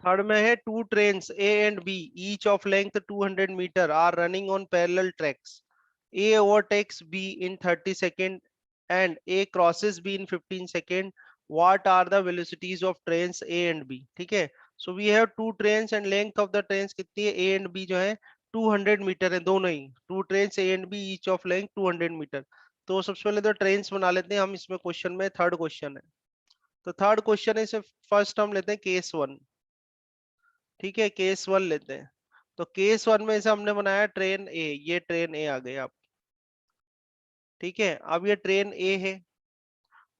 Third में है two trains A and B each of length 200 metre are running on parallel tracks. A overtakes B in 30 second and A crosses B in 15 second. What are the velocities of trains A and B? ठीक है. So we have two trains and length of the trains कितनी है? A and B जो है 200 metre है दोनों ही. Two trains A and B each of length 200 metre. तो सबसे पहले तो ट्रेन्स बना लेते हैं हम. इसमें क्वेश्चन में थर्ड क्वेश्चन है. तो थर्ड क्वेश्चन है, इसे फर्स्ट हम लेते हैं केस वन. ठीक है, केस वन लेते हैं. तो केस वन में इसे हमने बनाया ट्रेन ए. ये ट्रेन ए आ गई आप. ठीक है, अब ये ट्रेन ए है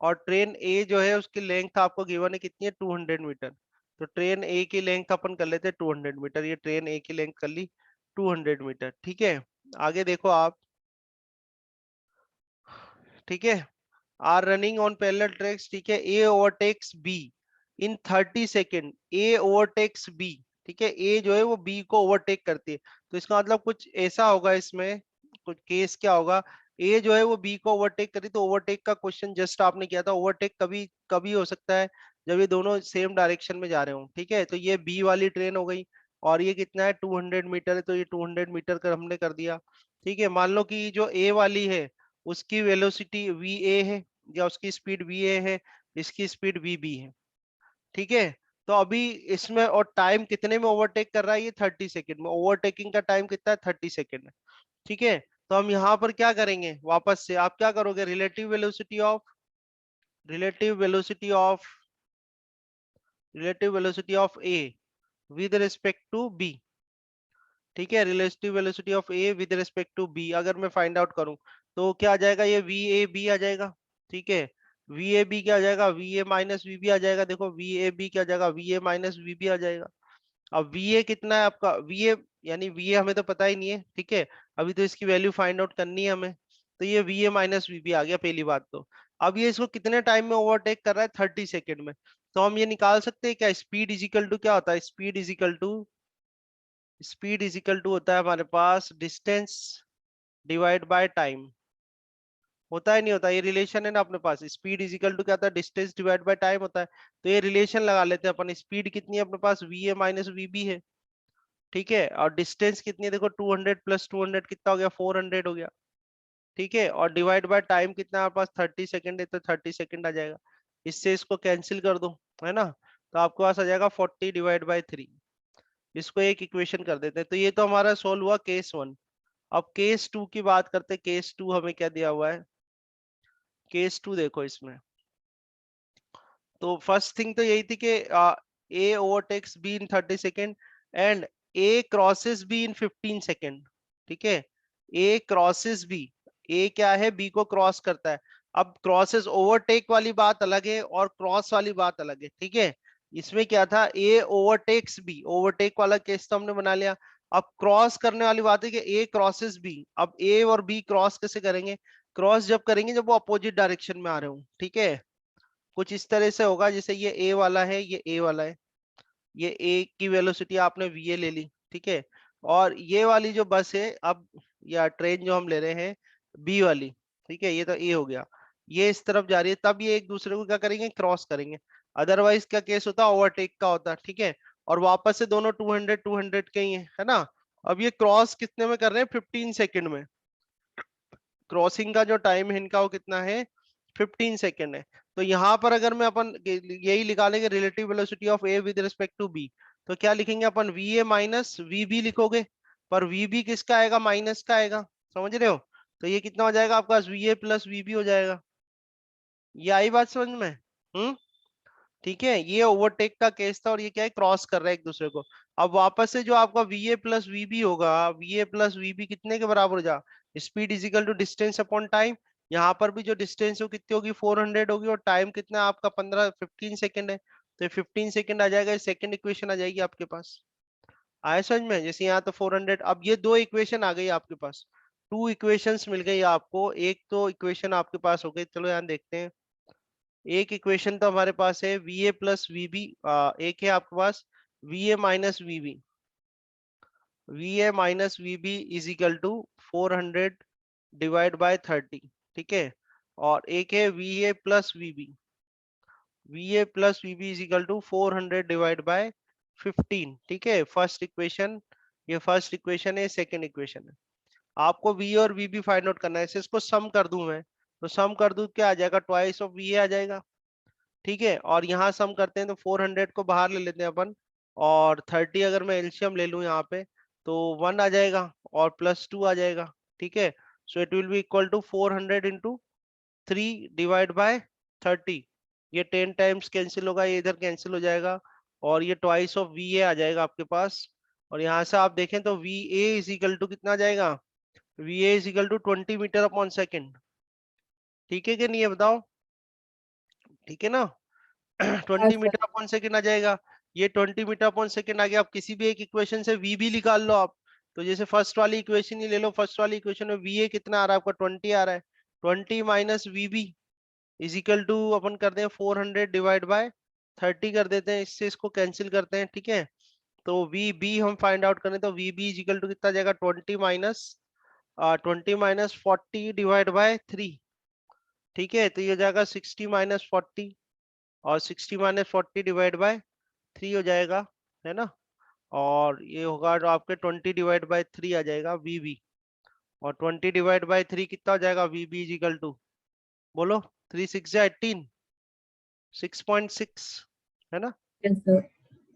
और ट्रेन ए जो है उसकी लेंथ आपको गिवन है कितनी है? 200 मीटर. तो ट्रेन ए की लेंथ अपन कर लेते हैं 200 मीटर. ये ट्रेन ए की लेंथ कर ली 200 मीटर. ठीक है, आगे देखो आप. ठीक है, are running on parallel tracks. ठीक है, A overtakes B in 30 second. A overtakes B. ठीक है, ए जो है वो बी को ओवरटेक करती है. तो इसका मतलब कुछ ऐसा होगा इसमें. कुछ केस क्या होगा? ए जो है वो बी को ओवरटेक करी. तो ओवरटेक का क्वेश्चन जस्ट आपने किया था. ओवरटेक कभी कभी हो सकता है जब ये दोनों सेम डायरेक्शन में जा रहे हो. ठीक है, तो ये बी वाली ट्रेन हो गई और ये कितना है? 200 मीटर है. तो ये 200 मीटर का हमने कर दिया. ठीक है, मान लो कि जो ए वाली है उसकी वेलोसिटी वी ए है या उसकी स्पीड वी ए है, इसकी स्पीड वी बी है. ठीक है, तो अभी इसमें और टाइम कितने में ओवरटेक कर रहा है? ये 30 सेकेंड में. ओवरटेकिंग का टाइम कितना है? 30 सेकेंड है. ठीक है, तो हम यहाँ पर क्या करेंगे? वापस से आप क्या करोगे? Relative velocity of relative velocity of A with respect to B. ठीक है, relative velocity of A with respect to B अगर मैं फाइंड आउट करूं तो क्या आ जाएगा? ये वी ए बी आ जाएगा. ठीक है, वी ए बी क्या आ जाएगा? V A minus V B आ जाएगा. देखो वी ए बी क्या आ जाएगा? V A minus V B आ जाएगा. अब वी ए कितना है आपका? वी ए यानी वी ए हमें तो पता ही नहीं है. ठीक है, अभी तो इसकी वैल्यू फाइंड आउट करनी है हमें. तो ये V A minus V B आ गया पहली बात तो. अब ये इसको कितने टाइम में ओवरटेक कर रहा है? 30 सेकेंड में. तो हम ये निकाल सकते हैं क्या? स्पीड इज इक्वल टू क्या होता है? स्पीड इज इक्वल टू होता है हमारे पास डिस्टेंस डिवाइड बाय टाइम. होता है नहीं होता? ये रिलेशन है ना अपने पास. स्पीड इज इक्वल टू क्या होता है? डिस्टेंस डिवाइड बाय टाइम होता है. तो ये रिलेशन लगा लेते हैं अपन. स्पीड कितनी है अपने पास? V A minus V B है. ठीक है, और डिस्टेंस कितनी है? देखो 200 प्लस 200 कितना हो गया? 400 हो गया. ठीक है, और डिवाइड बाय टाइम कितना है हमारे पास? 30 सेकेंड है. तो 30 सेकेंड आ जाएगा. इससे इसको कैंसिल कर दो, है ना? तो आपके पास आ जाएगा 40 डिवाइड बाय 3. इसको एक इक्वेशन कर देते हैं. तो ये तो हमारा सोल्व हुआ केस वन. अब केस टू की बात करते हैं. केस टू हमें क्या दिया हुआ है? केस टू देखो इसमें. तो फर्स्ट थिंग तो यही थी कि A overtakes B in 30 second and A crosses B in 15 second. ठीक है, ए क्रॉसेस बी. ए क्या है? बी को क्रॉस करता है. अब क्रॉसेस ओवरटेक वाली बात अलग है और क्रॉस वाली बात अलग है. ठीक है, इसमें क्या था? ए ओवरटेक्स बी. ओवरटेक वाला केस तो हमने बना लिया. अब क्रॉस करने वाली बात है कि ए क्रॉसेस बी. अब ए और बी क्रॉस कैसे करेंगे? क्रॉस जब करेंगे जब वो अपोजिट डायरेक्शन में आ रहे हो. ठीक है, कुछ इस तरह से होगा जैसे ये ए वाला है, ये ए वाला है. ये ए की वेलोसिटी आपने वी ए ले ली. ठीक है, और ये वाली जो बस है अब या ट्रेन जो हम ले रहे हैं बी वाली. ठीक है, ये तो ए हो गया. ये इस तरफ जा रही है तब ये एक दूसरे को क्या करेंगे? क्रॉस करेंगे. अदरवाइज क्या केस होता? ओवरटेक का होता. ठीक है, और वापस से दोनों 200 के ही है ना? अब ये क्रॉस कितने में कर रहे हैं? 15 सेकेंड में. क्रॉसिंग का जो टाइम है इनका वो कितना है? 15 सेकेंड है. तो यहाँ पर अगर मैं अपन यही निकालेंगे relative velocity of A with respect to B. तो क्या लिखेंगे अपन? V A minus V B लिखोगे. पर वी बी किसका आएगा? माइनस का आएगा. समझ रहे हो? तो ये कितना हो जाएगा आपका? V A plus V B हो जाएगा. ये आई बात समझ में? हम्म. ठीक है, ये ओवरटेक का केस था और ये क्या है? क्रॉस कर रहा है एक दूसरे को. अब वापस से जो आपका V A plus V B होगा, V A plus V B कितने के बराबर हो जा? Speed is equal to distance upon time. यहाँ पर भी जो डिस्टेंस है वो कितनी होगी? 400 होगी. और टाइम कितना है आपका? 15 सेकेंड है. तो 15 सेकेंड आ जाएगा. सेकेंड इक्वेशन आ जाएगी आपके पास. आया समझ में? जैसे यहाँ तो 400. अब ये दो इक्वेशन आ गई आपके पास. टू इक्वेशंस मिल गई आपको. एक तो इक्वेशन आपके पास हो गई. चलो यहाँ देखते हैं. एक इक्वेशन तो हमारे पास है V A plus V B. एक है आपके पास V A minus V B. V A minus V B is equal to 400 divide by 30. ठीक है, और एक है V A plus V B. V A plus V B is equal to 400 divide by 15, ठीक है। फर्स्ट इक्वेशन, ये first equation है, second equation है। आपको v और vb फाइंड आउट करना है। इसे इसको सम कर दूं मैं, तो सम कर दूं क्या आ जाएगा, ट्वाइस ऑफ va आ जाएगा, ठीक है। और यहाँ सम करते हैं तो 400 को बाहर ले लेते हैं अपन, और 30 अगर मैं एलसीएम ले लूं यहाँ पे तो 1 आ जाएगा और +2 आ जाएगा, ठीक है। So it will be equal to 400 into 3 divide by 30। ये 10 टाइम्स कैंसिल होगा, ये इधर कैंसिल हो जाएगा, और ये ट्वाइस ऑफ वी ए आ जाएगा आपके पास। और यहाँ से आप देखें तो V A is equal to कितना आ जाएगा, V A is equal to 20 metre upon second, ठीक है कि नहीं, ये बताओ, ठीक है ना। 20 सर। मीटर अपॉन सेकेंड आ जाएगा। ये 20 मीटर अपॉन सेकेंड आ गया। आप किसी भी एक इक्वेशन से वी भी निकाल लो आप, तो जैसे फर्स्ट वाली इक्वेशन ही ले लो, फर्स्ट वाली इक्वेशन में वी ए कितना आ रहा है आपका, 20 आ रहा है। 20 minus V B is equal to अपन करते हैं 400 डिवाइड बाय 30 कर देते हैं, इससे इसको कैंसिल करते हैं, ठीक है। तो वी बी हम फाइंड आउट करें तो V B is equal to कितना जाएगा, 20 माइनस 40 डिवाइड बाय 3, ठीक है। तो ये हो जाएगा 60 माइनस 40, और 60 माइनस 40 डिवाइड बाय 3 हो जाएगा, है ना। और ये होगा जो आपके 20 डिवाइड बाय 3 आ जाएगा वी बी, और 20 डिवाइड बाय 3 कितना हो जाएगा, V B is equal to, बोलो, 3 6 18, 6.6, है ना, yes sir.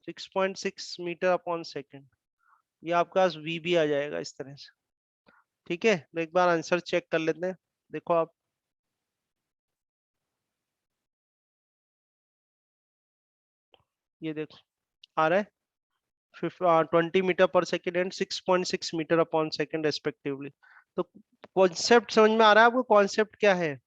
6.6 metre upon second. ये आपका वी भी आ जाएगा इस तरह से, ठीक है। तो एक बार आंसर चेक कर लेते हैं, देखो आप, ये देखो आ रहा है 20 मीटर पर second and 6.6 metre upon second respectively. तो कॉन्सेप्ट समझ में आ रहा है आपको, कॉन्सेप्ट क्या है।